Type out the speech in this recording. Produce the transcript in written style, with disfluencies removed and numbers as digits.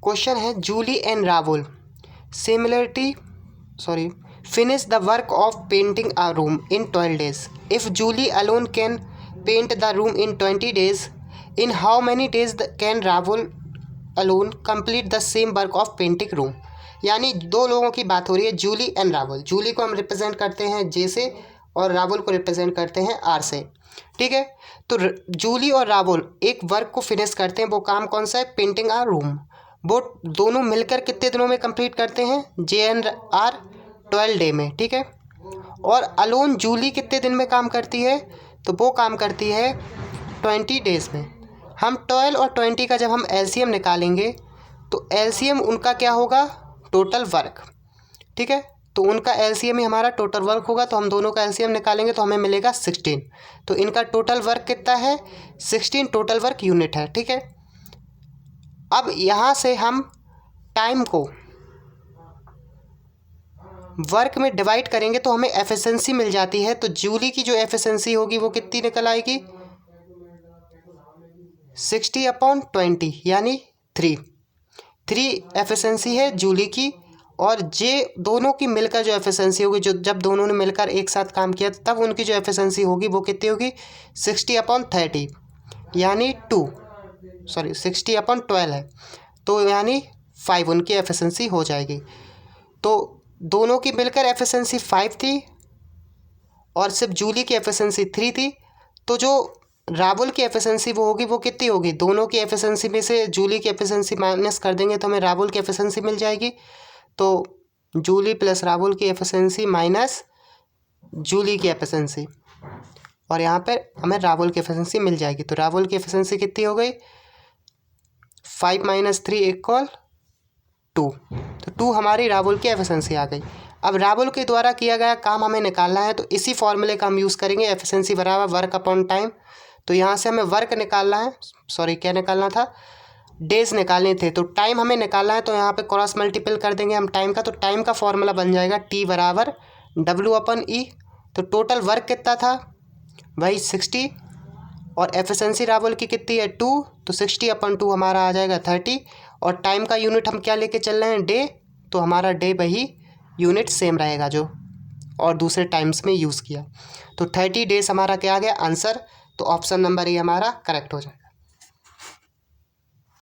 Question है Julie and Rahul finish the work of painting a room in 12 days. If Julie alone can paint the room in 20 days, in how many days can Rahul alone complete the same work of painting room? यानी दो लोगों की बात हो रही है, Julie and Rahul. Jully को हम रिप्रेजेंट करते हैं जे से और राहुल को रिप्रेजेंट करते हैं आर से। ठीक है, तो जूली और राहुल एक वर्क को फिनिश करते हैं। वो काम कौन सा है? पेंटिंग आ रूम। वो दोनों मिलकर कितने दिनों में कंप्लीट करते हैं? जे एंड आर 12 डे में। ठीक है, और अलोन जूली कितने दिन में काम करती है? तो वो काम करती है 20 डेज़ में। हम 12 और 20 का जब हम एलसीएम निकालेंगे तो एलसीएम उनका क्या होगा? Total work. ठीक है, तो उनका एलसीएम ही हमारा टोटल वर्क होगा। तो हम दोनों का एलसीएम निकालेंगे तो हमें मिलेगा 16। तो इनका टोटल वर्क कितना है? 16 टोटल वर्क यूनिट है। ठीक है, अब यहाँ से हम टाइम को वर्क में डिवाइड करेंगे तो हमें एफिशिएंसी मिल जाती है। तो जूली की जो एफिशिएंसी होगी वो कितनी निकल आएगी? 60/20 यानी 3 एफिशिएंसी है जूली की। और जे दोनों की मिलकर जो एफिशिएंसी होगी, जो जब दोनों ने मिलकर एक साथ काम किया तब उनकी जो एफिशिएंसी होगी वो कितनी होगी? 60/30 यानी 60/12 है, तो यानी 5 उनकी एफिशिएंसी हो जाएगी। तो दोनों की मिलकर एफिशिएंसी 5 थी और सिर्फ जूली की एफिशिएंसी 3 थी। तो जो राहुल की एफिशिएंसी वो होगी, वो कितनी होगी? दोनों की एफिशिएंसी में से जूली की एफिशिएंसी माइनस कर देंगे तो हमें राहुल की एफिशिएंसी मिल जाएगी। तो जूली प्लस राहुल की एफिशिएंसी माइनस जूली की एफिशिएंसी, और यहाँ पर हमें राहुल की एफिशिएंसी मिल जाएगी। तो राहुल की एफिशिएंसी कितनी हो गई? 5 - 3 = 2। तो 2 हमारी राहुल की एफिशिएंसी आ गई। अब राहुल के द्वारा किया गया काम हमें निकालना है, तो इसी फॉर्मूले का हम यूज़ करेंगे, एफिशिएंसी बराबर वर्क अपॉन टाइम। तो यहाँ से हमें वर्क निकालना है, क्या निकालना था? डेज निकालने थे। तो टाइम हमें निकालना है, तो यहाँ पे क्रॉस मल्टीपल कर देंगे हम टाइम का। तो टाइम का फॉर्मूला बन जाएगा T बराबर W/E। तो टोटल वर्क कितना था? वही 60, और एफिशिएंसी राहुल की कितनी है? 2। तो 60/2 हमारा आ जाएगा 30। और टाइम का यूनिट हम क्या लेके चल रहे हैं? डे। तो हमारा डे वही यूनिट सेम रहेगा जो और दूसरे टाइम्स में यूज़ किया। तो 30 डेज हमारा क्या आ गया आंसर? तो ऑप्शन नंबर ए हमारा करेक्ट हो जाए।